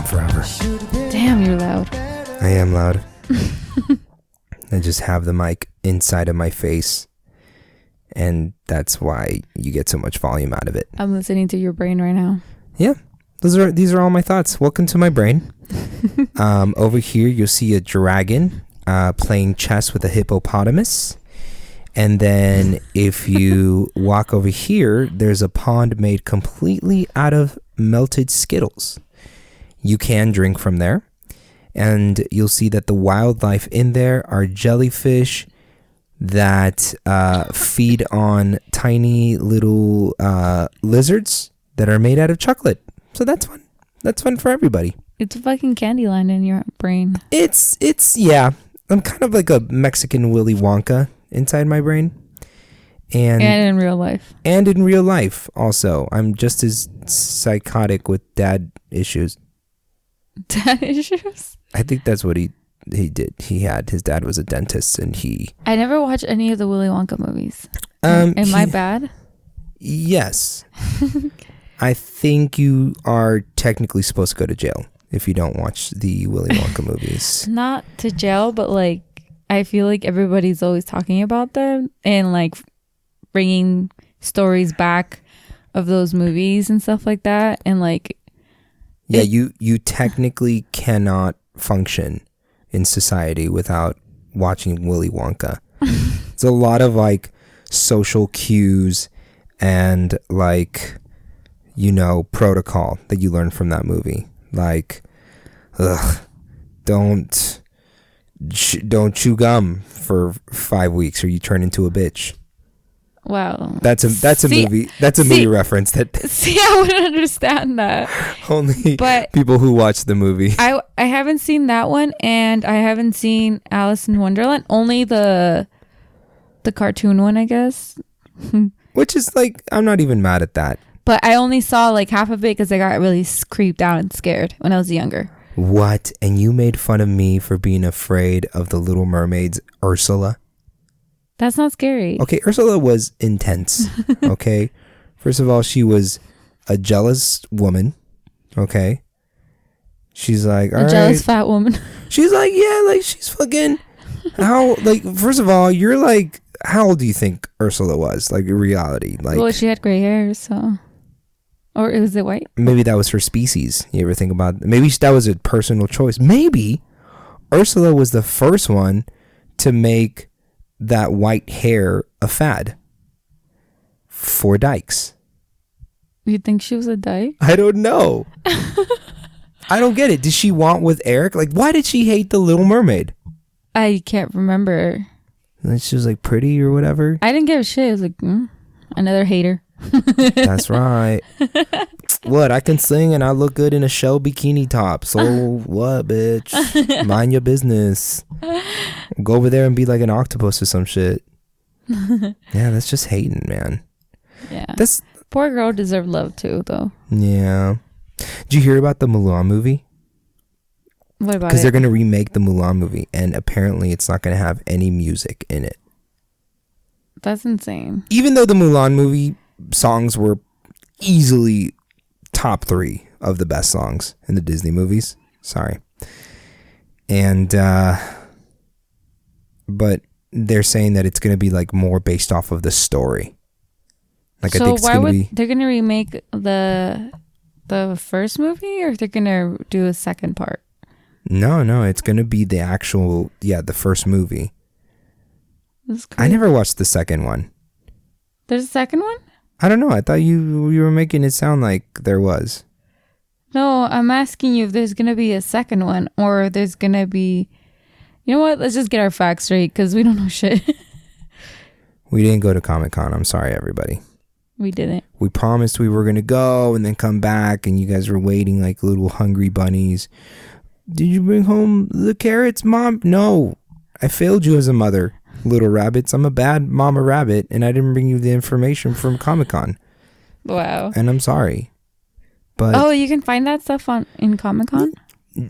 forever. Damn, you're loud. I am loud. I just have the mic inside of my face, and that's why you get so much volume out of it. I'm listening to your brain right now. Yeah, these are all my thoughts. Welcome to my brain. Over here, you'll see a dragon playing chess with a hippopotamus. And then if you walk over here, there's a pond made completely out of melted Skittles. You can drink from there. And you'll see that the wildlife in there are jellyfish that feed on tiny little lizards that are made out of chocolate. So that's fun. That's fun for everybody. It's a fucking Candyland in your brain. It's yeah. I'm kind of like a Mexican Willy Wonka inside my brain. And in real life. And in real life also. I'm just as psychotic with dad issues. Dad issues? I think that's what he did. His dad was a dentist, and I never watched any of the Willy Wonka movies. Am I bad? Yes. I think you are technically supposed to go to jail if you don't watch the Willy Wonka movies. Not to jail, but like I feel like everybody's always talking about them and like bringing stories back of those movies and stuff like that, and like you technically cannot function in society without watching Willy Wonka. It's a lot of like social cues and like, protocol that you learn from that movie. Like, don't chew gum for 5 weeks or you turn into a bitch. Wow. That's a movie. That's a movie reference that I wouldn't understand that. Only but people who watch the movie. I haven't seen that one, and I haven't seen Alice in Wonderland. Only the cartoon one, I guess. Which is like, I'm not even mad at that. But I only saw like half of it because I got really creeped out and scared when I was younger. What? And you made fun of me for being afraid of the Little Mermaid's Ursula? That's not scary. Okay, Ursula was intense. Okay. First of all, she was a jealous woman. Okay. She's like, all right. Jealous fat woman. She's like, yeah, like she's fucking first of all, you're like, how old do you think Ursula was? Like in reality? Like, well, she had gray hair, so. Or was it white? Maybe that was her species. You ever think about maybe that was a personal choice. Maybe Ursula was the first one to make that white hair a fad for dykes. You think she was a dyke? I don't know. I don't get it. Did she want with Eric? Like, why did she hate the Little Mermaid? I can't remember. And she was like pretty or whatever. I didn't give a shit. I was like, another hater. That's right. What? I can sing and I look good in a shell bikini top. So what, bitch? Mind your business. Go over there and be like an octopus or some shit. Yeah, that's just hating, man. Yeah. Poor girl deserved love too, though. Yeah. Did you hear about the Mulan movie? What about it? Because they're going to remake the Mulan movie, and apparently it's not going to have any music in it. That's insane. Even though the Mulan movie songs were easily top 3 of the best songs in the Disney movies. Sorry. And, but they're saying that it's going to be like more based off of the story. Like, so I think it's why gonna would be... they're going to remake the first movie, or they're going to do a second part? No, it's going to be the actual, the first movie. I never watched the second one. There's a second one? I don't know. I thought you were making it sound like there was. No, I'm asking you if there's going to be a second one, or there's going to be... You know what? Let's just get our facts straight, because we don't know shit. We didn't go to Comic-Con. I'm sorry, everybody. We didn't. We promised we were going to go and then come back, and you guys were waiting like little hungry bunnies. Did you bring home the carrots, Mom? No. I failed you as a mother, little rabbits. I'm a bad mama rabbit, and I didn't bring you the information from Comic-Con. Wow. And I'm sorry. But you can find that stuff in Comic-Con?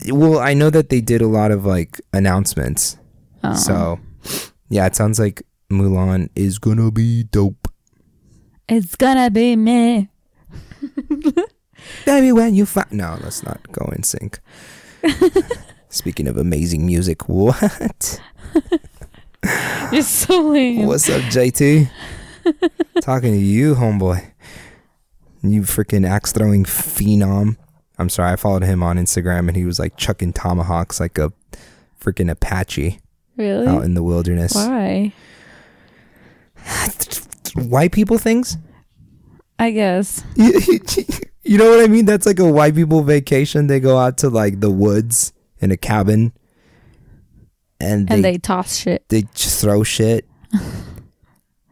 Well, I know that they did a lot of like announcements. Oh. So, yeah, it sounds like Mulan is gonna be dope. It's gonna be me. Baby, when you find... No, let's not go in sync. Speaking of amazing music, what? You're so lame. What's up, JT? Talking to you, homeboy. You freaking axe throwing phenom. I'm sorry, I followed him on Instagram and he was like chucking tomahawks like a freaking Apache. Really? Out in the wilderness. Why? White people things? I guess. You know what I mean? That's like a white people vacation. They go out to like the woods in a cabin. And they toss shit. They just throw shit.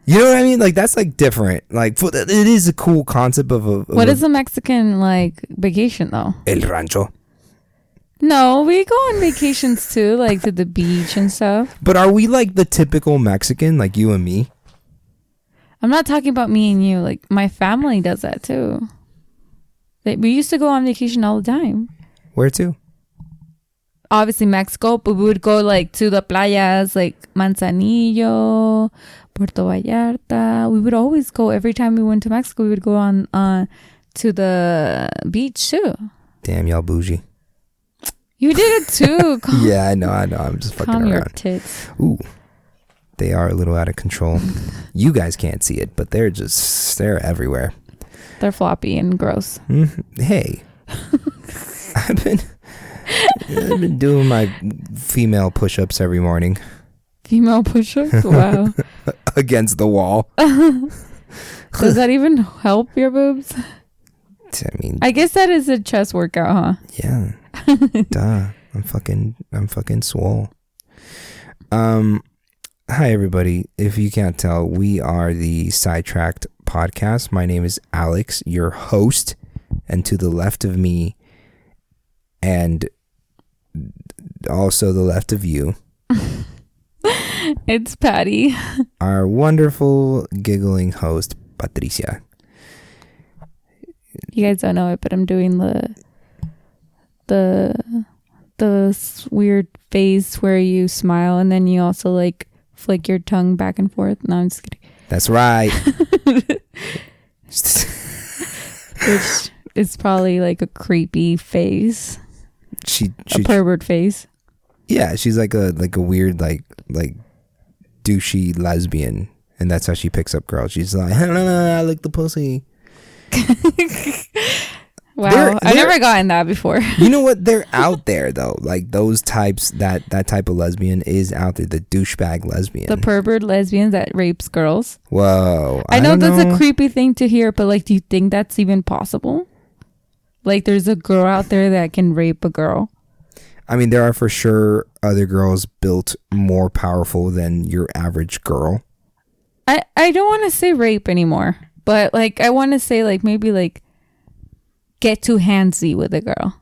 You know what I mean? Like that's like different. Like it is a cool concept of a. What is a Mexican like vacation though? El rancho. No, we go on vacations too, like to the beach and stuff. But are we like the typical Mexican, like you and me? I'm not talking about me and you. Like my family does that too. We used to go on vacation all the time. Where to? Obviously Mexico, but we would go like to the playas like Manzanillo, Puerto Vallarta. We would always go every time we went to Mexico. We would go on to the beach too. Damn, y'all bougie. You did it too. Yeah, I know. I'm just fucking around. Your tits. Ooh, they are a little out of control. You guys can't see it, but they're everywhere. They're floppy and gross. Hey, I've been doing my female push-ups every morning. Female push-ups? Wow. Against the wall. Does that even help your boobs? I mean, I guess that is a chest workout, huh? Yeah. Duh. I'm fucking swole. Hi everybody. If you can't tell, we are the Sidetracked podcast. My name is Alex, your host, and to the left of me and also the left of you, it's Patty, our wonderful giggling host, Patricia. You guys don't know it, but I'm doing the weird face where you smile and then you also like flick your tongue back and forth. No, I'm just kidding. That's right. Which is probably like a creepy face. A pervert face. Yeah, she's like a weird like douchey lesbian, and that's how she picks up girls. She's like, I like the pussy. Wow, I've never gotten that before. You know what? They're out there though. Like those types, that type of lesbian is out there. The douchebag lesbian, the pervert lesbian that rapes girls. Whoa! I know that's a creepy thing to hear, but like, do you think that's even possible? Like, there's a girl out there that can rape a girl. I mean, there are for sure other girls built more powerful than your average girl. I don't want to say rape anymore, but like I want to say like maybe like get too handsy with a girl,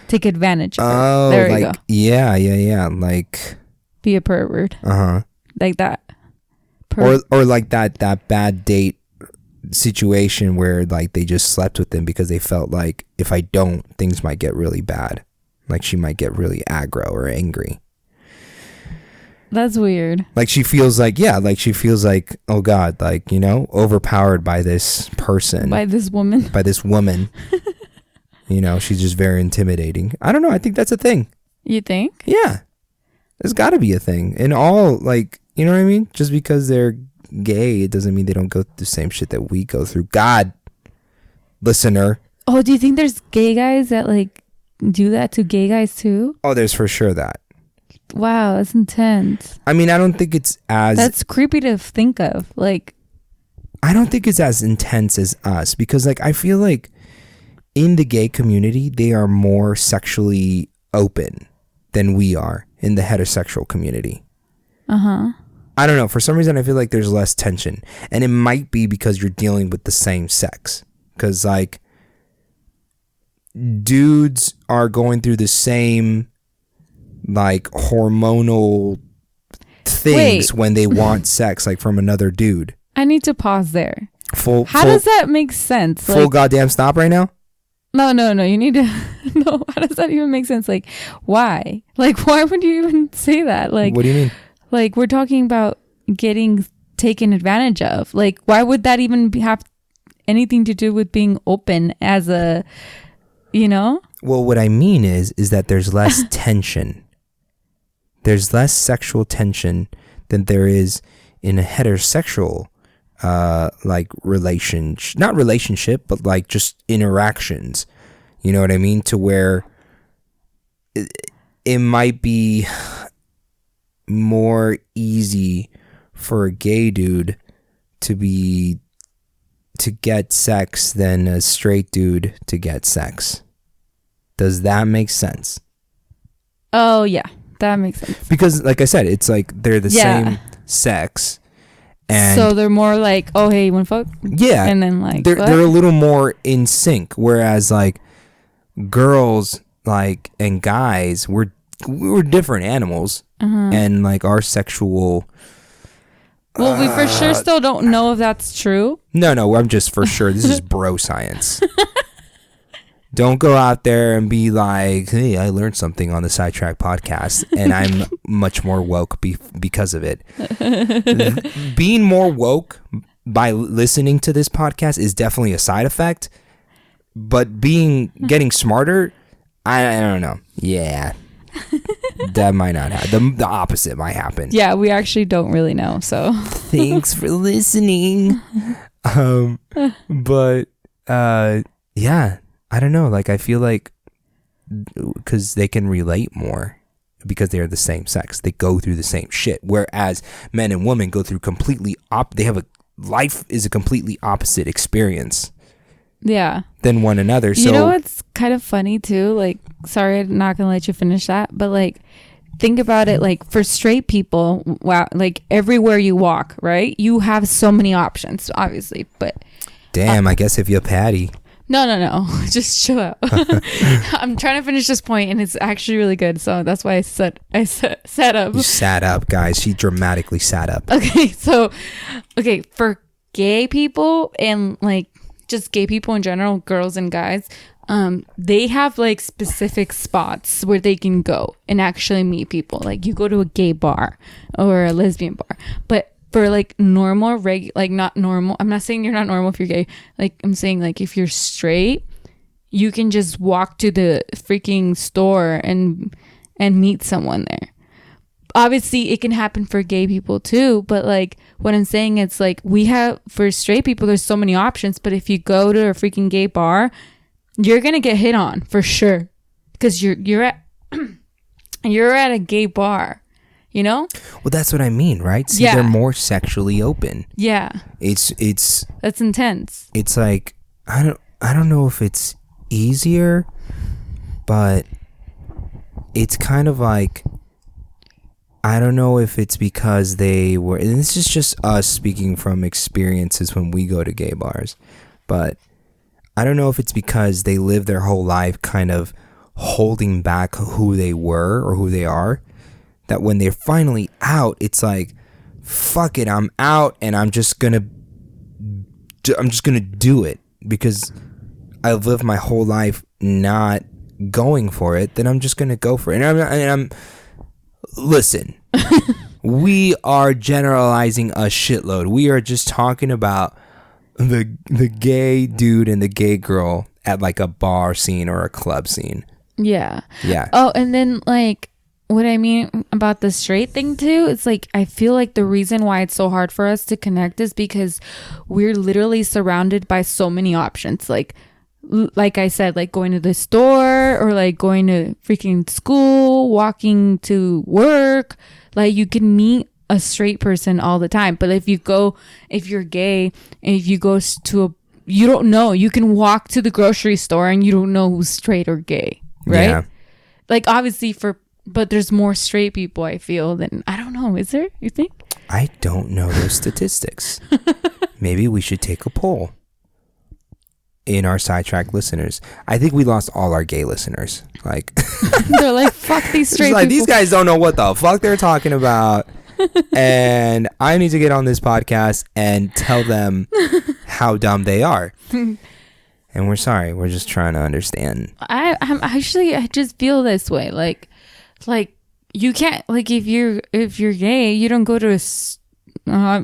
take advantage of her. Oh, there like, you go. Yeah. Like be a pervert. Like that. Or like that bad date situation where like they just slept with him because they felt like if I don't, things might get really bad. Like she might get really aggro or angry. That's weird. Like she feels like, oh God, like, you know, overpowered by this person. By this woman. You know, she's just very intimidating. I don't know. I think that's a thing. You think? Yeah. There's got to be a thing. And all, like, you know what I mean? Just because they're gay, it doesn't mean they don't go through the same shit that we go through. God, listener. Oh, do you think there's gay guys that, like, do that to gay guys too? Oh, there's for sure that. Wow, that's intense. I mean, I don't think it's as... That's creepy to think of. Like... I don't think it's as intense as us because, like, I feel like in the gay community, they are more sexually open than we are in the heterosexual community. I don't know. For some reason, I feel like there's less tension. And it might be because you're dealing with the same sex. Because, like, dudes are going through the same, like, hormonal things when they want sex, like, from another dude. I need to pause there. How does that make sense? Full goddamn stop right now? No. You need to... No, how does that even make sense? Like, why? Like, why would you even say that? Like, what do you mean? Like, we're talking about getting taken advantage of. Like, why would that even have anything to do with being open as a you know? Well, what I mean is that there's less tension. There's less sexual tension than there is in a heterosexual like not relationship, but like just interactions. You know what I mean? To where it might be more easy for a gay dude to get sex than a straight dude to get sex. Does that make sense? Oh yeah, that makes sense. Because like I said, it's like they're the same sex, and so they're more like, oh hey, you wanna fuck? Yeah, and then like they're a little more in sync. Whereas like girls like and guys, we're different animals, and like our sexual. Well, we for sure still don't know if that's true. No, I'm just for sure. This is bro science. Don't go out there and be like, hey, I learned something on the Sidetracked podcast, and I'm much more woke because of it. Being more woke by listening to this podcast is definitely a side effect, but getting smarter, I don't know. Yeah. That might not happen. The opposite might happen. Yeah, we actually don't really know, so. Thanks for listening. But, yeah. I don't know, like I feel like because they can relate more because they're the same sex, they go through the same shit, whereas men and women go through life is a completely opposite experience than one another. So you know what's kind of funny too, like, sorry I'm not gonna let you finish that, but like think about it, like for straight people, wow, like everywhere you walk, right, you have so many options obviously, but damn, I guess if you're Patty. No. Just chill out. I'm trying to finish this point, and it's actually really good. So that's why I sat up. You sat up, guys. She dramatically sat up. Okay, for gay people and like just gay people in general, girls and guys, they have like specific spots where they can go and actually meet people. Like you go to a gay bar or a lesbian bar, but for like normal, like not normal. I'm not saying you're not normal if you're gay. Like I'm saying like if you're straight, you can just walk to the freaking store and meet someone there. Obviously, it can happen for gay people too. But like what I'm saying, it's like we have for straight people. There's so many options. But if you go to a freaking gay bar, you're gonna get hit on for sure because you're at a gay bar. You know? Well, that's what I mean, right? See, they're more sexually open. Yeah. It's that's intense. It's like I don't know if it's easier, but it's kind of like I don't know if it's because they were, and this is just us speaking from experiences when we go to gay bars, but I don't know if it's because they live their whole life kind of holding back who they were or who they are, that when they're finally out, it's like, fuck it, I'm out, and I'm just gonna do it because I've lived my whole life not going for it. Then I'm just gonna go for it. And I'm listen, we are generalizing a shitload. We are just talking about the gay dude and the gay girl at like a bar scene or a club scene. Yeah. Yeah. Oh, and then like what I mean about the straight thing too, it's like I feel like the reason why it's so hard for us to connect is because we're literally surrounded by so many options. Like I said, like going to the store or like going to freaking school, walking to work. Like you can meet a straight person all the time. But if you're gay and if you go to you don't know, you can walk to the grocery store and you don't know who's straight or gay, right? Yeah. Like obviously but there's more straight people, I feel, than, I don't know, is there, you think? I don't know those statistics. Maybe we should take a poll in our Sidetracked listeners. I think we lost all our gay listeners. Like they're like, fuck these straight people. These guys don't know what the fuck they're talking about. And I need to get on this podcast and tell them how dumb they are. And we're sorry. We're just trying to understand. I just feel this way. Like you can't, like if you're gay, you don't go to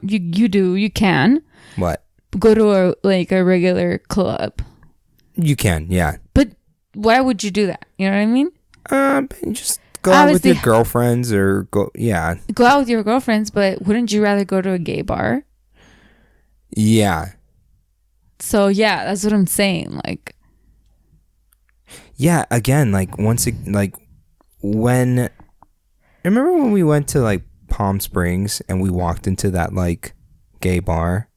you can what? Go to a regular club. You can, yeah. But why would you do that? You know what I mean? Just go out with your girlfriends or go out with your girlfriends, but wouldn't you rather go to a gay bar? Yeah. So yeah, that's what I'm saying. Like, yeah, again, like when remember when we went to like Palm Springs and we walked into that like gay bar,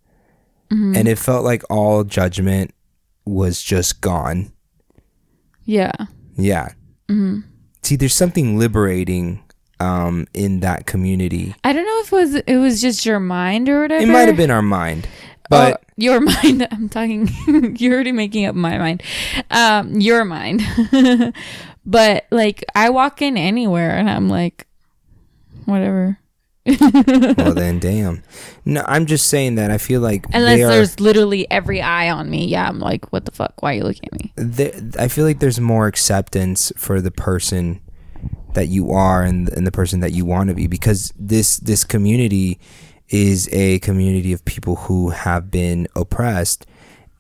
and it felt like all judgment was just gone. Yeah. See, there's something liberating in that community. I don't know if it was just your mind or whatever. It might have been our mind, but your mind. I'm talking. You're already making up my mind. Your mind. But like, I walk in anywhere and I'm like, whatever. Well then, damn. No, I'm just saying that I feel like unless there's literally every eye on me, yeah, I'm like, what the fuck? Why are you looking at me? I feel like there's more acceptance for the person that you are and the person that you want to be, because this community is a community of people who have been oppressed,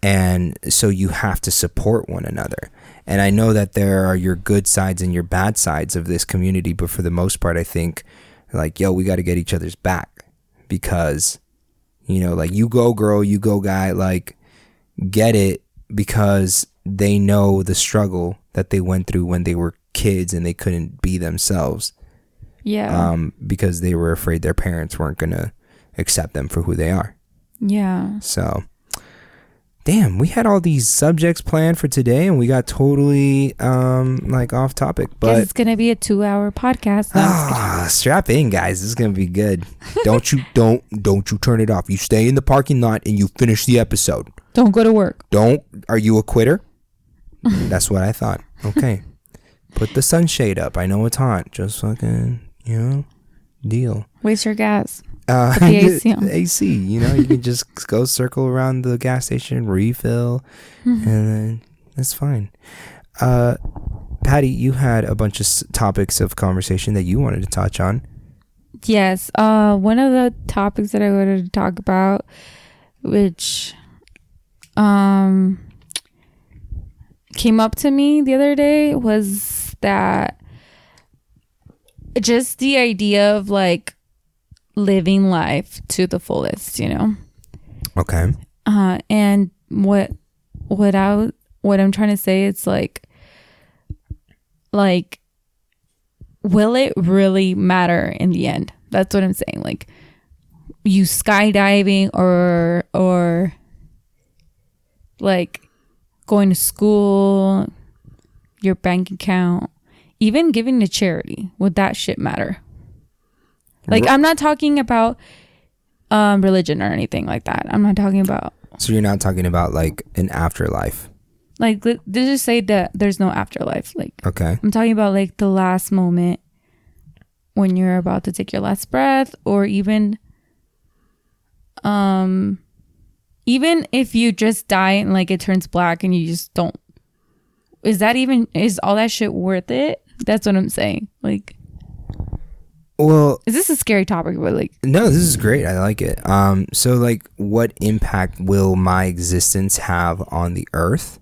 and so you have to support one another. And I know that there are your good sides and your bad sides of this community, but for the most part, I think like, yo, we got to get each other's back, because, you know, like, you go girl, you go guy, like, get it, because they know the struggle that they went through when they were kids and they couldn't be themselves. Yeah. Because they were afraid their parents weren't going to accept them for who they are. Yeah. So, damn, we had all these subjects planned for today and we got totally like off topic, but it's gonna be a 2-hour podcast. Strap in, guys. This is gonna be good. Don't you turn it off. You stay in the parking lot and you finish the episode. Don't go to work. Are you a quitter? That's what I thought. Okay, put the sunshade up. I know it's hot. Just fucking, you know, deal. Waste your gas. Put the AC on. AC, you know, you can just go circle around the gas station, refill, and then it's fine. Patty, you had a bunch of topics of conversation that you wanted to touch on. Yes. One of the topics that I wanted to talk about, which came up to me the other day, was that just the idea of like living life to the fullest, you know. Okay. And what I'm trying to say, it's like will it really matter in the end? That's what I'm saying. Like, you skydiving or like going to school, your bank account, even giving to charity, would that shit matter? Like, I'm not talking about religion or anything like that. I'm not talking about. So you're not talking about like an afterlife? Like, let's just say that there's no afterlife. Like, okay. I'm talking about like the last moment when you're about to take your last breath, or even if you just die and like it turns black and you just don't. Is all that shit worth it? That's what I'm saying. Like. Well, is this a scary topic? But like, no, this is great. I like it. So like, what impact will my existence have on the earth?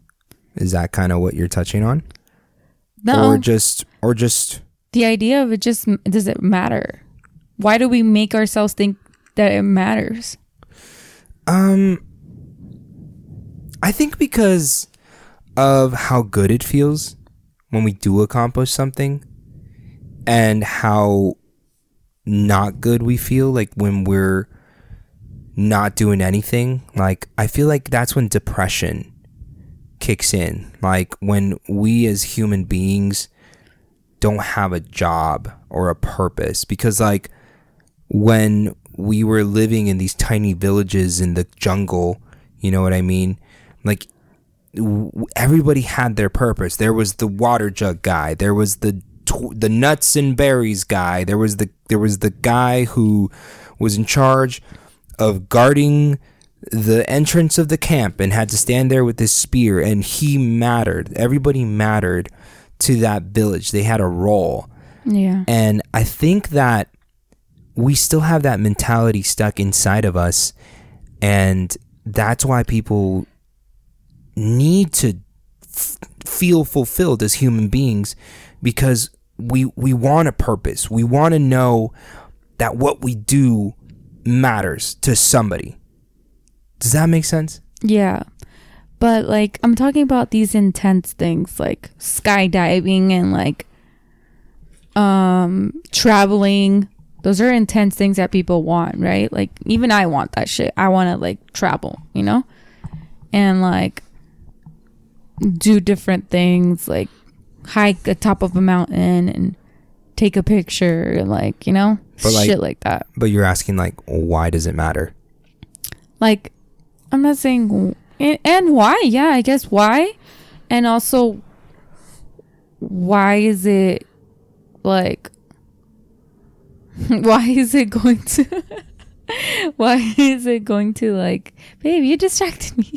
Is that kind of what you're touching on? No. Or just the idea of it. Just, does it matter? Why do we make ourselves think that it matters? I think because of how good it feels when we do accomplish something, and how not good we feel like when we're not doing anything. Like, I feel like that's when depression kicks in, like when we as human beings don't have a job or a purpose. Because like, when we were living in these tiny villages in the jungle, you know what I mean, like, everybody had their purpose. There was the water jug guy, there was the nuts and berries guy, there was the guy who was in charge of guarding the entrance of the camp and had to stand there with his spear, and he mattered. Everybody mattered to that village. They had a role. Yeah. And I think that we still have that mentality stuck inside of us, and that's why people need to feel fulfilled as human beings because we want a purpose. We want to know that what we do matters to somebody. Does that make sense? Yeah. But like, I'm talking about these intense things like skydiving and like traveling. Those are intense things that people want, right? Like, even I want that shit. I want to like travel, you know, and like do different things, like hike the top of a mountain and take a picture, like, you know, shit like that. But you're asking like, why does it matter? Like, I'm not saying and why. Yeah, I guess why. And also, why is it like, why is it going to like, babe, you distracted me.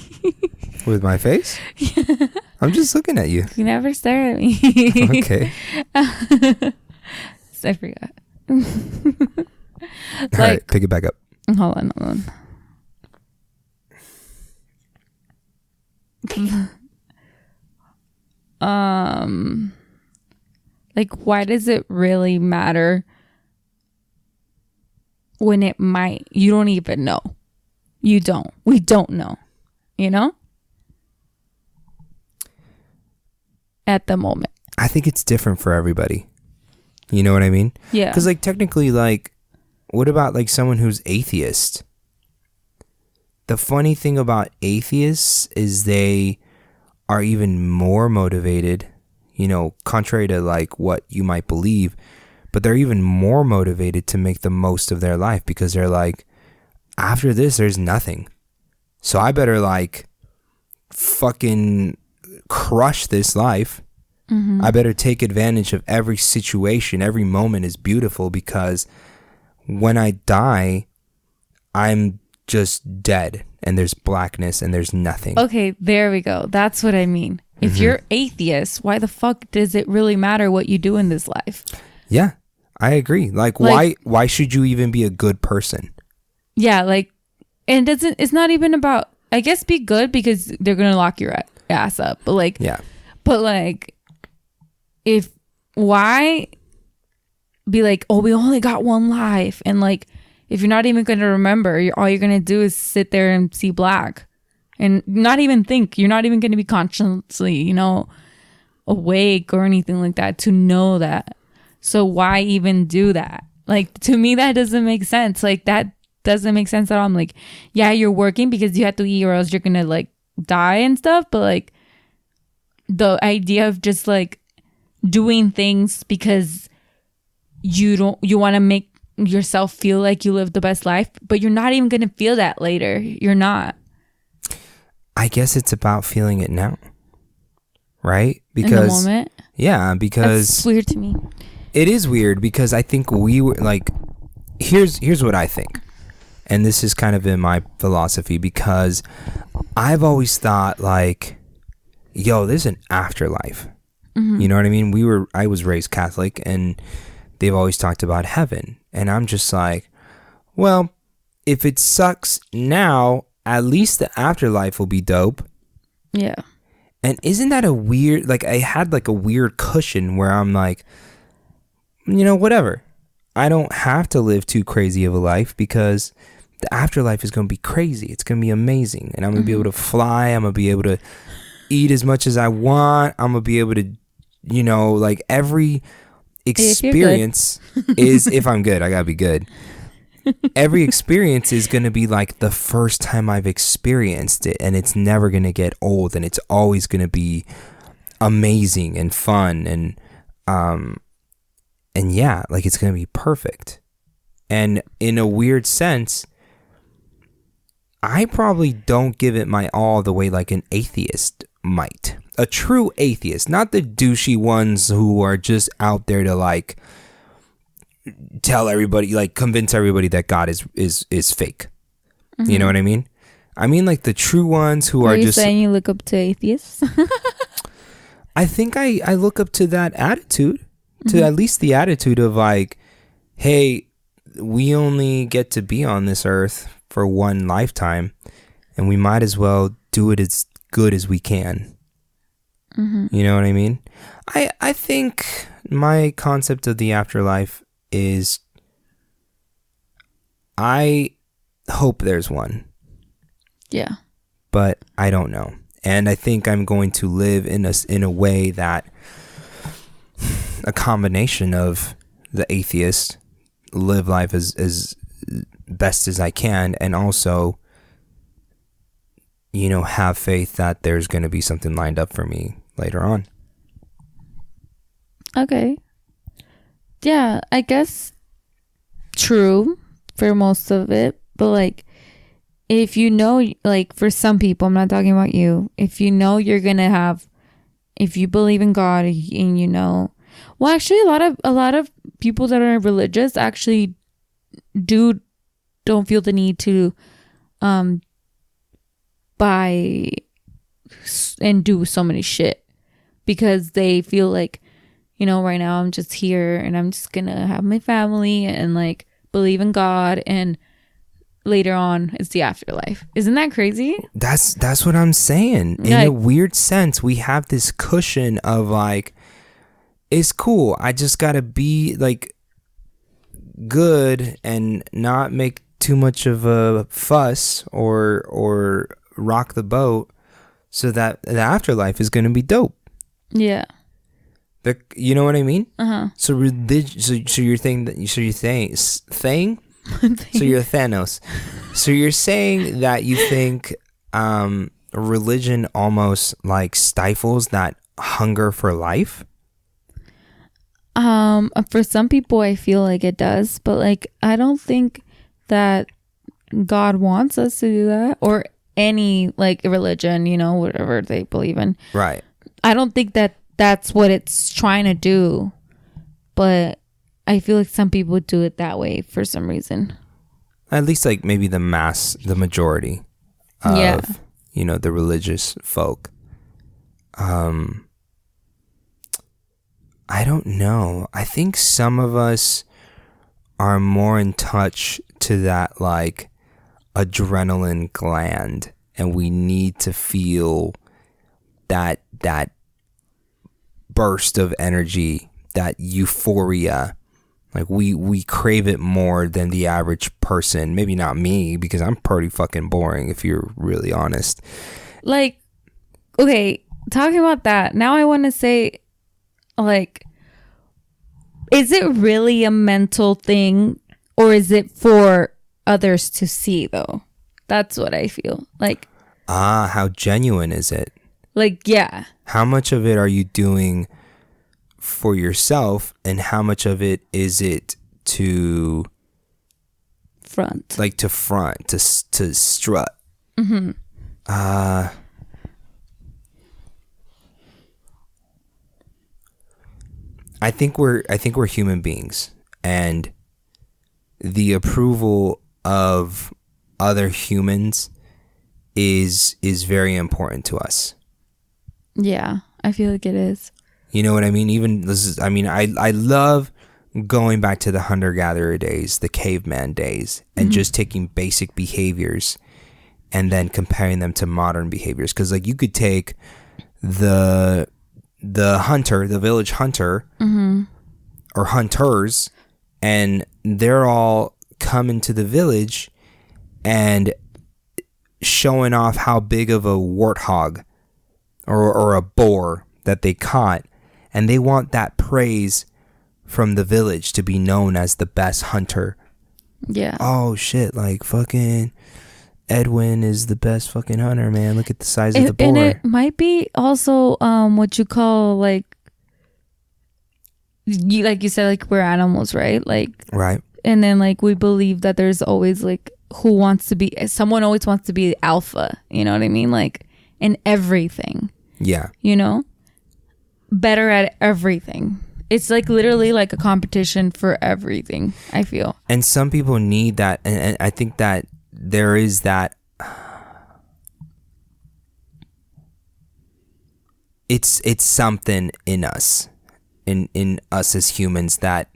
With my face? Yeah. I'm just looking at you. You never stare at me. Okay. I forgot. All right, pick it back up. Hold on. Like, why does it really matter when it might? You don't even know. We don't know, you know, at the moment. I think it's different for everybody. You know what I mean? Yeah. Because like technically, like, what about like someone who's atheist? The funny thing about atheists is they are even more motivated, you know, contrary to like what you might believe, but they're even more motivated to make the most of their life because they're like, after this, there's nothing. So I better like fucking crush this life. I better take advantage of every situation. Every moment is beautiful because when I die, I'm just dead and there's blackness and there's nothing. Okay, there we go. That's what I mean. If you're atheist, why the fuck does it really matter what you do in this life? Yeah, I agree. Like why should you even be a good person? Yeah, like, and it's not even about, I guess, be good because they're gonna lock your ass up. But like, yeah. But like, why be like, oh, we only got one life, and like, if you're not even gonna remember, all you're gonna do is sit there and see black, and not even think. You're not even gonna be consciously, you know, awake or anything like that to know that. So why even do that? Like, to me, that doesn't make sense. Like, that doesn't make sense at all. I'm like, yeah, you're working because you have to eat or else you're gonna like die and stuff, but like, the idea of just like doing things because you want to make yourself feel like you live the best life, but you're not even gonna feel that later. You're not. I guess it's about feeling it now, right? Because in the moment. Yeah, because that's weird to me. It is weird because I think we were like, here's what I think, and this is kind of in my philosophy, because I've always thought like, yo, there's an afterlife. You know what I mean? I was raised Catholic, and they've always talked about heaven, and I'm just like, well, if it sucks now, at least the afterlife will be dope. Yeah. And isn't that a weird, like, I had like a weird cushion where I'm like, you know, whatever. I don't have to live too crazy of a life because the afterlife is going to be crazy. It's going to be amazing. And I'm going to be able to fly. I'm going to be able to eat as much as I want. I'm going to be able to, you know, like every experience is, if I'm good, I got to be good. Every experience is going to be like the first time I've experienced it, and it's never going to get old, and it's always going to be amazing and fun, and yeah, like it's going to be perfect. And in a weird sense, I probably don't give it my all the way like an atheist might. A true atheist, not the douchey ones who are just out there to like tell everybody, like convince everybody that God is fake. You know what I mean? I mean like the true ones who are just... Are you saying you look up to atheists? I think I look up to that attitude, to at least the attitude of like, hey, we only get to be on this earth for one lifetime, and we might as well do it as good as we can. You know what I mean? I think my concept of the afterlife is, I hope there's one. Yeah. But I don't know. And I think I'm going to live in a way that a combination of the atheist, live life as best as I can, and also, you know, have faith that there's going to be something lined up for me later on. Okay. Yeah, I guess true for most of it, but like, if you know, like for some people, I'm not talking about you, if you know you're gonna have, if you believe in God and you know, well, actually a lot of people that are religious actually don't feel the need to buy and do so many shit, because they feel like, you know, right now I'm just here and I'm just gonna have my family and like believe in God, and later on it's the afterlife. Isn't that crazy? That's what I'm saying. In a weird sense, we have this cushion of like, it's cool, I just gotta be like good and not make too much of a fuss or rock the boat, so that the afterlife is gonna be dope. Yeah. You know what I mean? So you're Thanos. So you're saying that you think religion almost like stifles that hunger for life? For some people I feel like it does, but like I don't think that God wants us to do that, or any like religion, you know, whatever they believe in. Right. I don't think that that's what it's trying to do, but I feel like some people do it that way for some reason. At least like maybe the majority of, you know, the religious folk. I don't know. I think some of us are more in touch to that like adrenaline gland, and we need to feel that burst of energy, that euphoria. Like we crave it more than the average person. Maybe not me, because I'm pretty fucking boring if you're really honest. Like, okay, talking about that, now I want to say, like, is it really a mental thing, or is it for others to see though? That's what I feel like. How genuine is it? Like, yeah. How much of it are you doing for yourself, and how much of it is it to front, to strut? I think we're human beings, and the approval of other humans is very important to us. Yeah, I feel like it is. You know what I mean? I love going back to the hunter-gatherer days, the caveman days, and just taking basic behaviors and then comparing them to modern behaviors. Because like you could take the hunter, the village hunter, or hunters, and they're all coming to the village and showing off how big of a warthog or a boar that they caught, and they want that praise from the village to be known as the best hunter. Yeah. Oh shit, like fucking Edwin is the best fucking hunter, man. Look at the size of the boar. And it might be also what you call like you said, like we're animals, right? Like, right. And then like we believe that there's always like someone always wants to be the alpha, you know what I mean? Like in everything. Yeah. You know? Better at everything. It's like literally like a competition for everything, I feel. And some people need that, and I think that there is that. It's something in us, in us as humans, that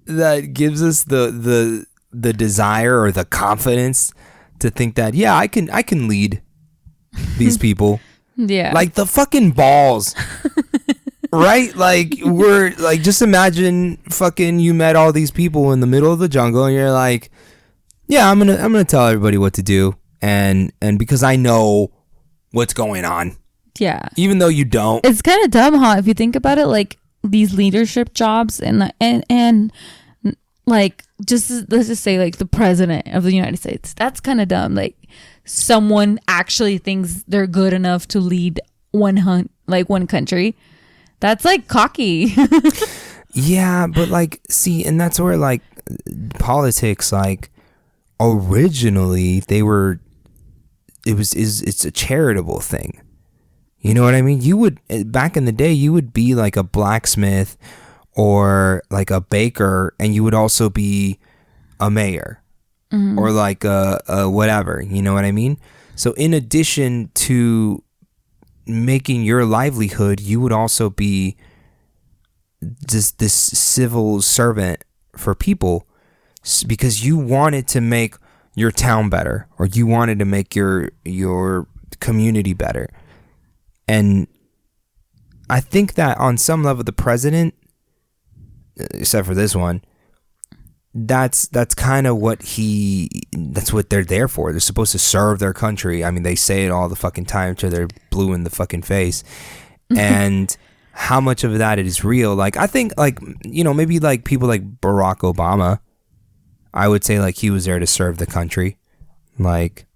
that gives us the desire or the confidence to think that, yeah, I can lead these people. Yeah. Like the fucking balls. Right? Like we're like, just imagine fucking you met all these people in the middle of the jungle and you're like, yeah, I'm gonna tell everybody what to do, and because I know what's going on. Yeah. Even though you don't. It's kind of dumb, huh? If you think about it, like these leadership jobs and like let's just say like the president of the United States. That's kind of dumb. Like someone actually thinks they're good enough to lead one country. That's like cocky. Yeah, but like, see, and that's where like politics, like originally it's a charitable thing. You know what I mean? You would, back in the day, you would be like a blacksmith or like a baker, and you would also be a mayor or like a whatever. You know what I mean? So in addition to making your livelihood, you would also be just this civil servant for people, because you wanted to make your town better, or you wanted to make your community better. And I think that on some level, the president, except for this one, that's kind of that's what they're there for. They're supposed to serve their country. I mean, they say it all the fucking time till they're blue in the fucking face. And how much of that is real? Like, I think, like, you know, maybe like people like Barack Obama, I would say like he was there to serve the country. Like,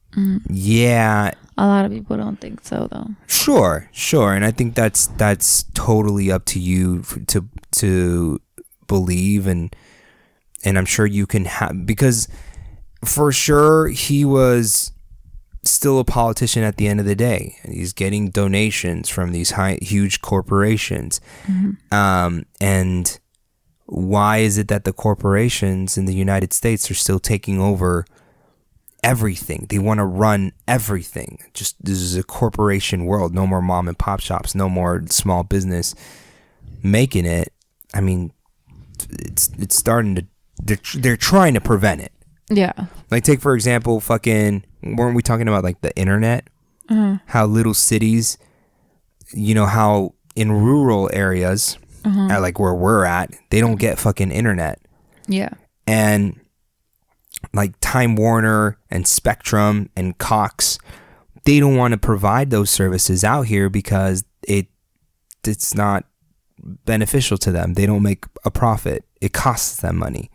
yeah. A lot of people don't think so, though. Sure. And I think that's totally up to you to believe, and I'm sure you can have, because for sure he was still a politician at the end of the day. He's getting donations from these huge corporations. And why is it that the corporations in the United States are still taking over everything? They want to run everything. Just, this is a corporation world. No more mom and pop shops. No more small business making it. I mean, it's starting to. They're trying to prevent it. Yeah. Like, take for example, fucking, weren't we talking about like the internet? How little cities, you know, how in rural areas, at like where we're at, they don't get fucking internet. Yeah. And like Time Warner and Spectrum and Cox, they don't want to provide those services out here because it's not beneficial to them. They don't make a profit. It costs them money.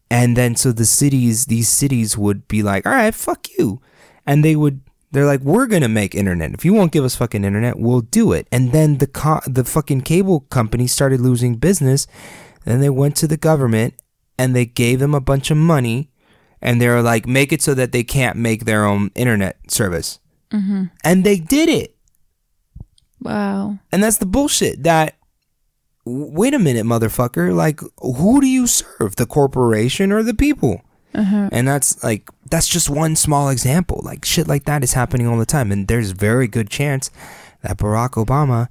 And then so these cities would be like, all right, fuck you. And they're like, we're going to make internet. If you won't give us fucking internet, we'll do it. And then the fucking cable company started losing business. Then they went to the government and they gave them a bunch of money. And they were like, make it so that they can't make their own internet service. And they did it. Wow. And that's the bullshit that, wait a minute, motherfucker. Like, who do you serve? The corporation or the people? And that's just one small example. Like, shit like that is happening all the time. And there's very good chance that Barack Obama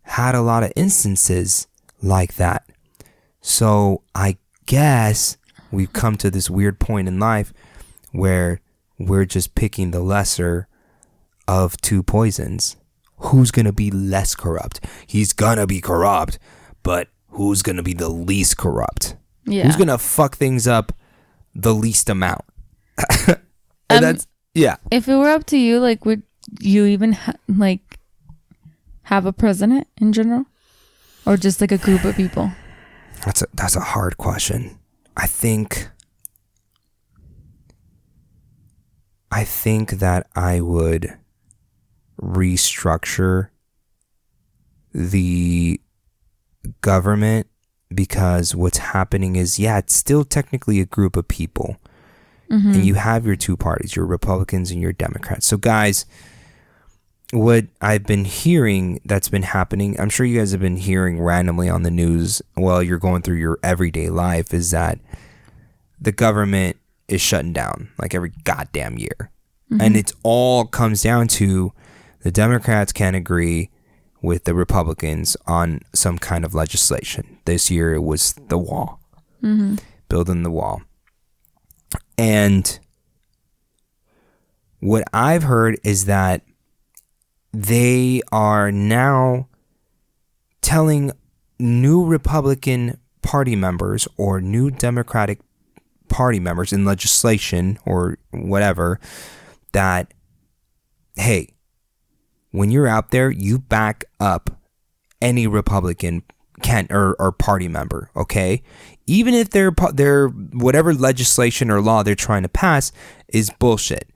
had a lot of instances like that. So I guess we've come to this weird point in life where we're just picking the lesser of two poisons. Who's going to be less corrupt? He's going to be corrupt, but who's going to be the least corrupt? Yeah. Who's going to fuck things up the least amount? And that's, yeah. If it were up to you, like, would you even have a president in general? Or just like a group of people? That's a hard question. I think that I would restructure the government, because what's happening is, yeah, it's still technically a group of people. And you have your two parties, your Republicans and your Democrats. So guys, what I've been hearing that's been happening, I'm sure you guys have been hearing randomly on the news while you're going through your everyday life, is that the government is shutting down like every goddamn year. And it all comes down to the Democrats can't agree with the Republicans on some kind of legislation. This year it was the wall, building the wall. And what I've heard is that they are now telling new Republican Party members or new Democratic Party members in legislation or whatever that, hey, when you're out there, you back up any Republican or party member, okay? Even if their whatever legislation or law they're trying to pass is bullshit.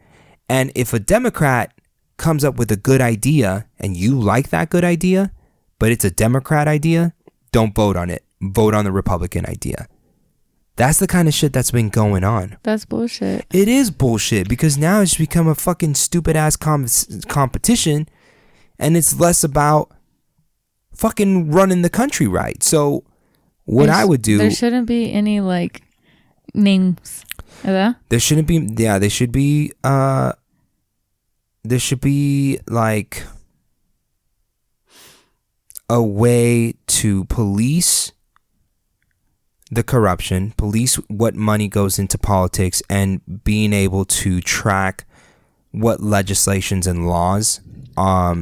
And if a Democrat comes up with a good idea and you like that good idea, but it's a Democrat idea, don't vote on it. Vote on the Republican idea. That's the kind of shit that's been going on. That's bullshit. It is bullshit because now it's become a fucking stupid ass competition, and it's less about fucking running the country right. So what I would do, there shouldn't be any like names. There shouldn't be. Yeah, there should be like a way to police the corruption, police what money goes into politics, and being able to track what legislations and laws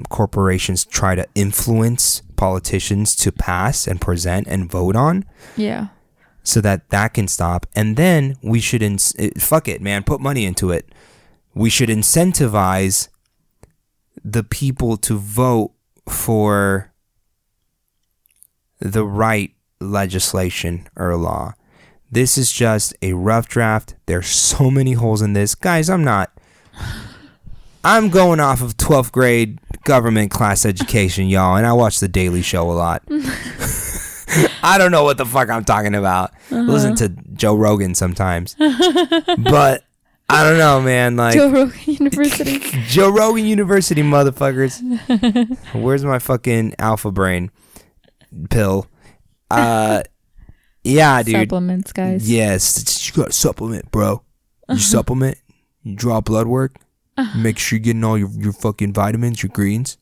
corporations try to influence politicians to pass and present and vote on. Yeah. So that can stop. And then we should, fuck it, man, put money into it. We should incentivize the people to vote for the right legislation or law. This is just a rough draft. There's so many holes in this. Guys, I'm going off of 12th grade government class education, y'all, and I watch The Daily Show a lot. I don't know what the fuck I'm talking about. Listen to Joe Rogan sometimes. But I don't know, man. Like Joe Rogan University. Joe Rogan University, motherfuckers. Where's my fucking alpha brain pill? Yeah, dude. Supplements, guys. Yes, you got to supplement, bro. You supplement. You draw blood work. Make sure you're getting all your fucking vitamins, your greens.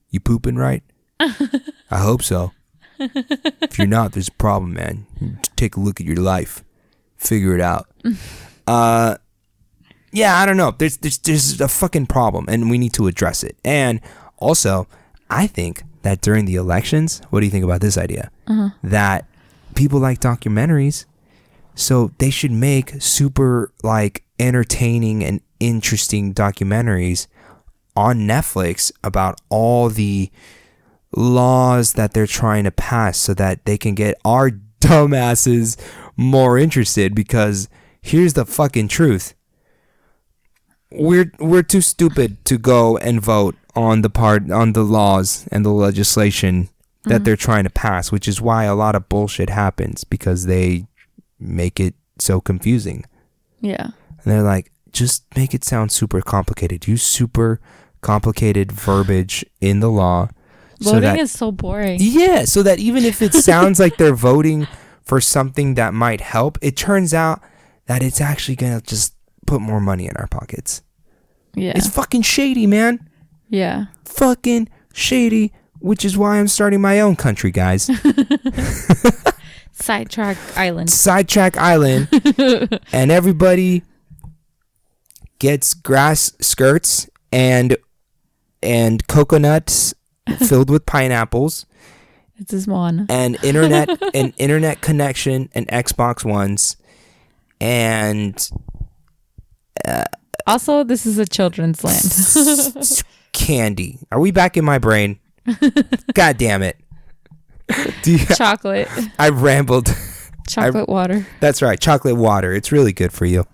You pooping right? I hope so. If you're not, there's a problem, man. Take a look at your life. Figure it out. Yeah, I don't know. There's a fucking problem, and we need to address it. And also, I think that during the elections, what do you think about this idea? That people like documentaries, so they should make super like entertaining and interesting documentaries on Netflix about all the laws that they're trying to pass so that they can get our dumbasses more interested, because here's the fucking truth. We're too stupid to go and vote on the laws and the legislation that they're trying to pass, which is why a lot of bullshit happens, because they make it so confusing. Yeah. And they're like, just make it sound super complicated. Use super complicated verbiage in the law. Voting is so boring. Yeah, so that even if it sounds like they're voting for something that might help, it turns out that it's actually going to just put more money in our pockets. Yeah. It's fucking shady, man. Yeah. Fucking shady, which is why I'm starting my own country, guys. Sidetracked Island. Sidetracked Island. And everybody gets grass skirts and coconuts filled with pineapples. It's a swan. And internet connection and Xbox Ones. And also, this is a children's land. Candy. Are we back in my brain? God damn it. Chocolate. I rambled. Chocolate water. That's right. Chocolate water. It's really good for you.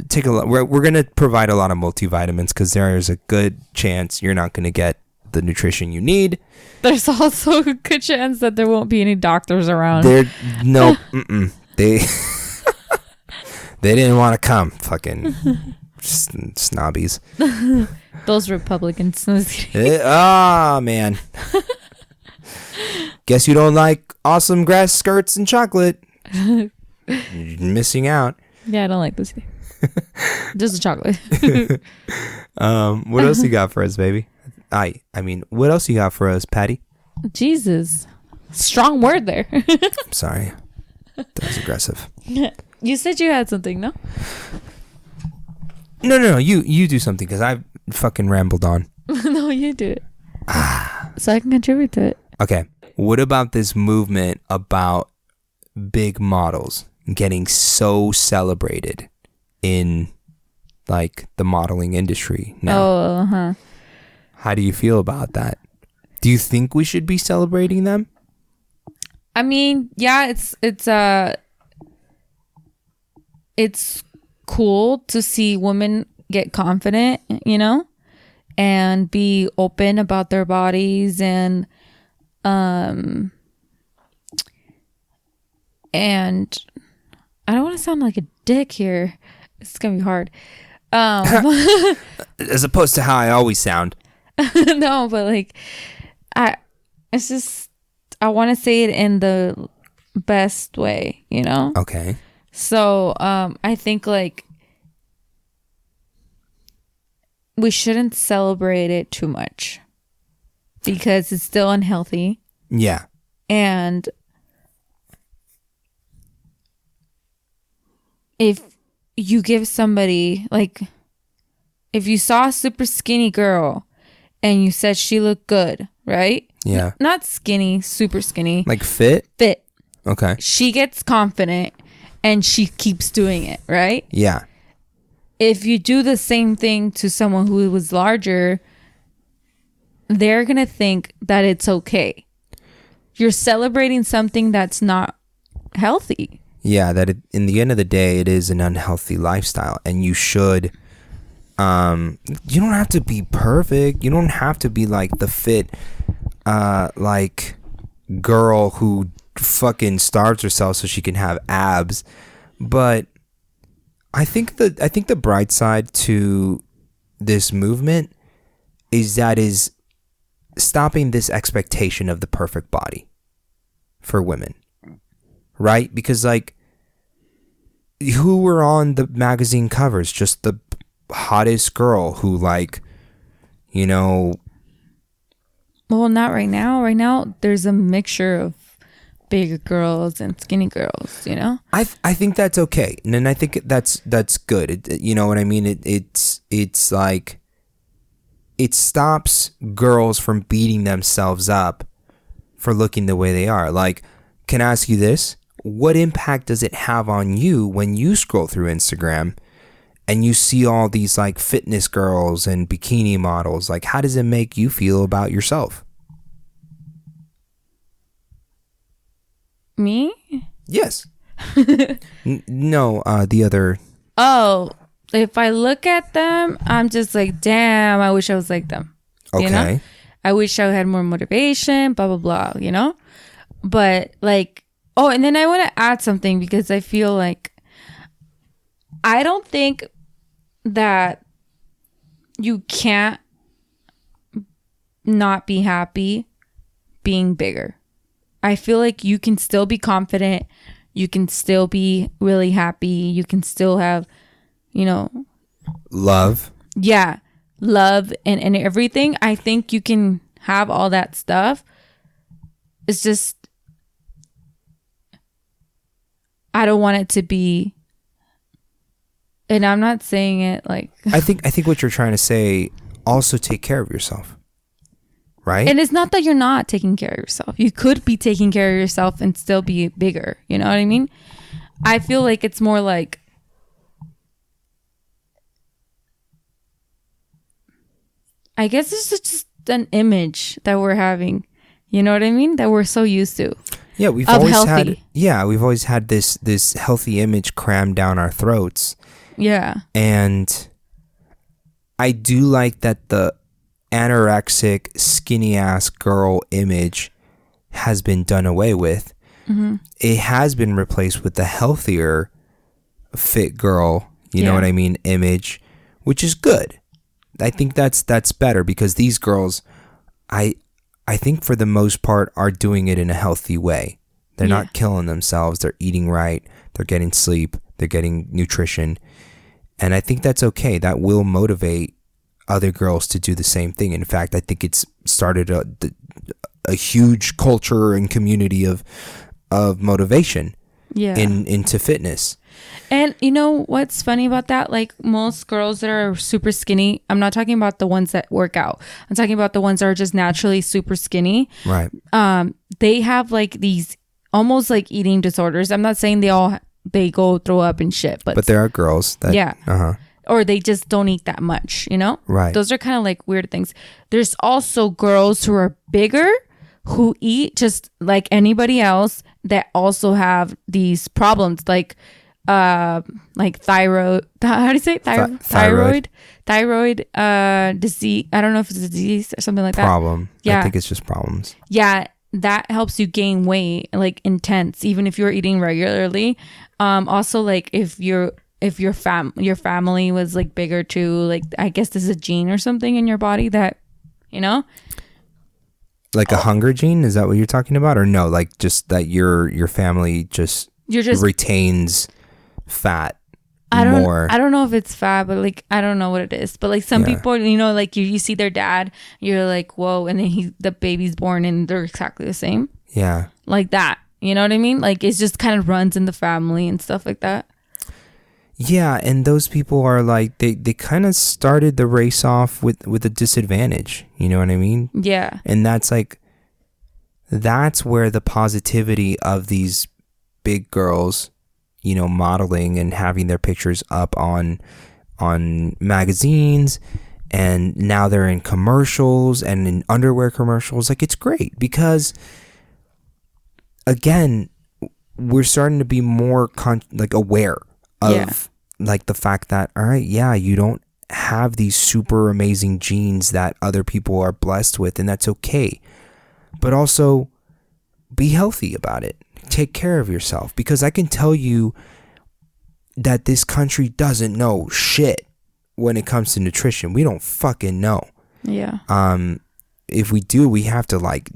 Take a look. We're going to provide a lot of multivitamins because there's a good chance you're not going to get the nutrition you need. There's also a good chance that there won't be any doctors around. They they didn't want to come. Fucking snobbies. Those Republicans. Man. Guess you don't like awesome grass skirts and chocolate. You're missing out. Yeah, I don't like this. Just the chocolate. What else you got for us, baby? I mean, what else you got for us, Patty? Jesus. Strong word there. I'm sorry. That was aggressive. You said you had something, no? No. You do something because I've fucking rambled on. No, No, you do it. So I can contribute to it. Okay. What about this movement about big models getting so celebrated in like the modeling industry now? Oh, How do you feel about that? Do you think we should be celebrating them? I mean, yeah, it's cool to see women get confident, you know, and be open about their bodies and I don't want to sound like a dick here. It's gonna be hard. As opposed to how I always sound. No, but like it's just I want to say it in the best way, you know? Okay. So, I think like we shouldn't celebrate it too much because it's still unhealthy. Yeah. And if you give somebody, like, if you saw a super skinny girl and you said she looked good, right? Yeah. Not skinny, super skinny. Like fit? Fit. Okay. She gets confident and she keeps doing it, right? Yeah. If you do the same thing to someone who was larger, they're going to think that it's okay. You're celebrating something that's not healthy. Yeah, that in the end of the day, it is an unhealthy lifestyle. And you should, you don't have to be perfect. You don't have to be like the fit, like girl who fucking starves herself so she can have abs. But I think the bright side to this movement is stopping this expectation of the perfect body for women, right? Because like, who were on the magazine covers? Just the hottest girl who, like, you know. Well, not right now. Right now, there's a mixture of bigger girls and skinny girls, you know? I think that's okay. And I think that's good. You know what I mean? It's like, it stops girls from beating themselves up for looking the way they are. Like, can I ask you this? What impact does it have on you when you scroll through Instagram and you see all these like fitness girls and bikini models? Like, how does it make you feel about yourself? Me? Yes. No, the other. Oh, if I look at them, I'm just like, damn, I wish I was like them. Okay. You know? I wish I had more motivation, blah, blah, blah, you know? But like, oh, and then I want to add something because I feel like I don't think that you can't not be happy being bigger. I feel like you can still be confident. You can still be really happy. You can still have, you know, love. Yeah. Love and everything. I think you can have all that stuff. It's just, I don't want it to be, and I'm not saying it like. I think what you're trying to say, also take care of yourself. Right? And it's not that you're not taking care of yourself. You could be taking care of yourself and still be bigger. You know what I mean? I feel like it's more like, I guess it's just an image that we're having. You know what I mean? That we're so used to. Yeah, we've always had this healthy image crammed down our throats. Yeah. And I do like that the anorexic, skinny ass girl image has been done away with. Mm-hmm. It has been replaced with the healthier, fit girl, you know what I mean, image, which is good. I think that's better because these girls, I think for the most part are doing it in a healthy way. They're not killing themselves. They're eating right. They're getting sleep. They're getting nutrition. And I think that's okay. That will motivate other girls to do the same thing. In fact, I think it's started a huge culture and community of motivation. into fitness. And you know what's funny about that? Like most girls that are super skinny, I'm not talking about the ones that work out. I'm talking about the ones that are just naturally super skinny. Right. They have like these almost like eating disorders. I'm not saying they go throw up and shit, but there are girls that or they just don't eat that much, you know? Right. Those are kind of like weird things. There's also girls who are bigger who eat just like anybody else that also have these problems like thyroid, how do you say it? Thyroid disease. I don't know if it's a disease or something like that. Problem. I think it's just problems. Yeah, that helps you gain weight like intense even if you're eating regularly. Also like if your family was like bigger too, like I guess this is a gene or something in your body that, you know, like a hunger gene. Is that what you're talking about? Or no, like just that your family just retains fat more. I don't know if it's fat, but like I don't know what it is, but like some people, you know, like you see their dad, you're like whoa, and then the baby's born and they're exactly the same, like that, you know what I mean? Like it's just kind of runs in the family and stuff like that. Yeah, and those people are like they kind of started the race off with a disadvantage, you know what I mean? Yeah. And that's where the positivity of these big girls, you know, modeling and having their pictures up on magazines, and now they're in commercials and in underwear commercials. Like it's great because again, we're starting to be more aware of like the fact that, all right, you don't have these super amazing genes that other people are blessed with, and that's okay. But also be healthy about it. Take care of yourself, because I can tell you that this country doesn't know shit when it comes to nutrition. We don't fucking know. Yeah. If we do, we have to like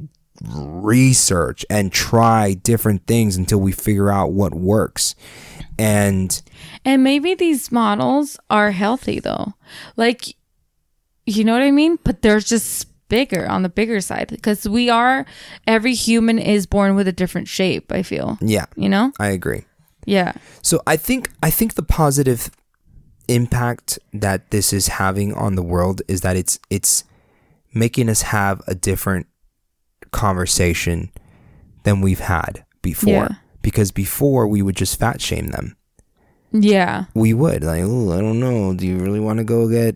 research and try different things until we figure out what works. And maybe these models are healthy though, like, you know what I mean, but they're just bigger, on the bigger side, because every human is born with a different shape, I feel. Yeah, you know, I agree. Yeah. So I think the positive impact that this is having on the world is that it's making us have a different conversation than we've had before. Because before we would just fat shame them. Yeah. We would. Like, oh, I don't know. Do you really want to go get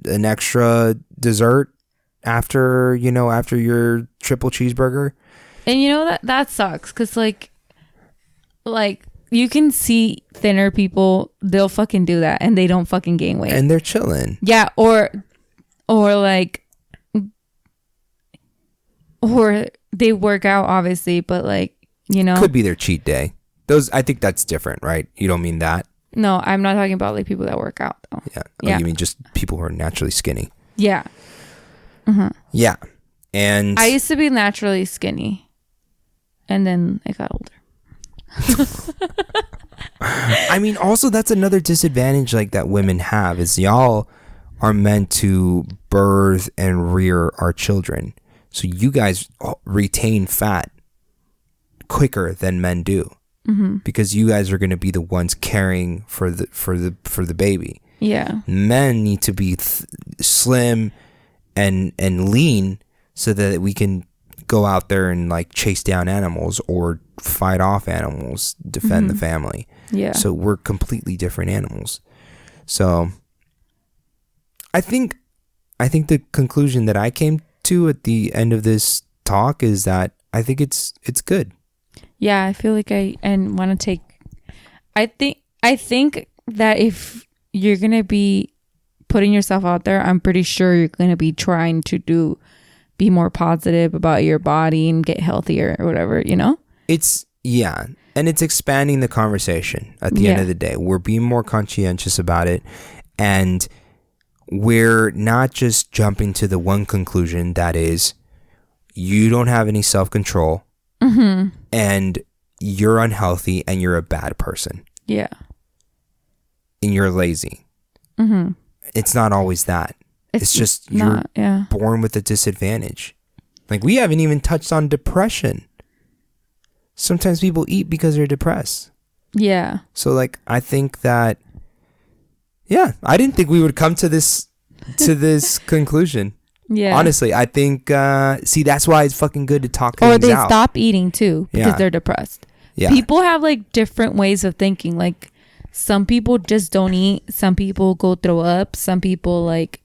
an extra dessert after your triple cheeseburger? And you know that sucks, because like you can see thinner people, they'll fucking do that and they don't fucking gain weight. And they're chilling. Yeah, or they work out obviously, but like, you know, could be their cheat day. I think that's different, right? You don't mean that? No, I'm not talking about like people that work out though. Yeah. Oh, you mean just people who are naturally skinny? Yeah. Mm-hmm. Yeah. And I used to be naturally skinny, and then I got older. I mean, also that's another disadvantage like that women have, is y'all are meant to birth and rear our children. So you guys retain fat quicker than men do, because you guys are going to be the ones caring for the baby. Yeah. Men need to be slim and lean so that we can go out there and like chase down animals or fight off animals, defend the family. Yeah. So we're completely different animals. So I think the conclusion that I came to at the end of this talk is that I think it's good. Yeah, I feel like I think that if you're going to be putting yourself out there, I'm pretty sure you're going to be trying to be more positive about your body and get healthier or whatever, you know? And it's expanding the conversation at the end of the day. We're being more conscientious about it, and we're not just jumping to the one conclusion that is, you don't have any self-control and you're unhealthy and you're a bad person. Yeah. And you're lazy. It's not always that. It's just you're born with a disadvantage. Like, we haven't even touched on depression. sometimes people eat because they're depressed. Yeah. So like, I think that, yeah, I didn't think we would come to this conclusion. Yeah. Honestly, I think, see, that's why it's fucking good to talk or things they out. stop eating too because Yeah. they're depressed. Yeah. People have like different ways of thinking. Like some people just don't eat. Some people go throw up. Some people like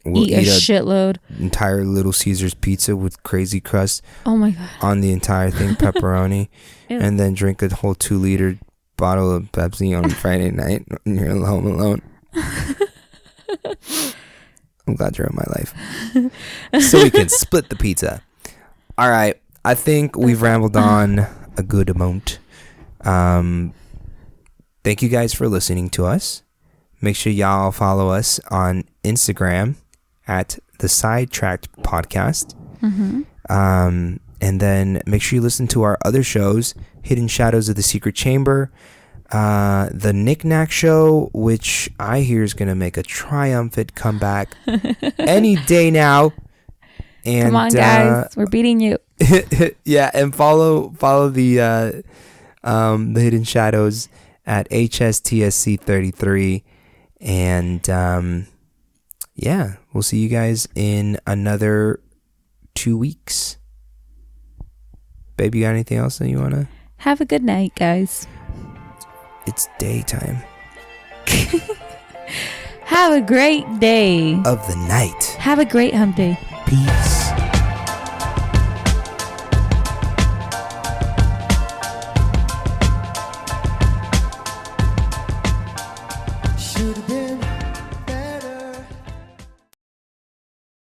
We'll eat a shitload. Entire Little Caesars pizza with crazy crust Oh my god. on the entire thing, pepperoni, Ew. and then drink a whole 2-liter bottle of Pepsi on Friday night when you're home alone. I'm glad you're in my life. So we can split the pizza. All right. I think we've rambled on a good amount. Thank you guys for listening to us. Make sure y'all follow us on Instagram at the Sidetracked Podcast. Mm-hmm. And then make sure you listen to our other shows, Hidden Shadows of the Secret Chamber, the Knick-Knack Show, which I hear is going to make a triumphant comeback any day now. And, come on, guys. We're beating you. yeah, and follow the Hidden Shadows at HSTSC33. And yeah, we'll see you guys in another 2 weeks. Babe, you got anything else that you want to? Have a good night, guys. It's daytime. Have a great day. Of the night. Have a great hump day. Peace.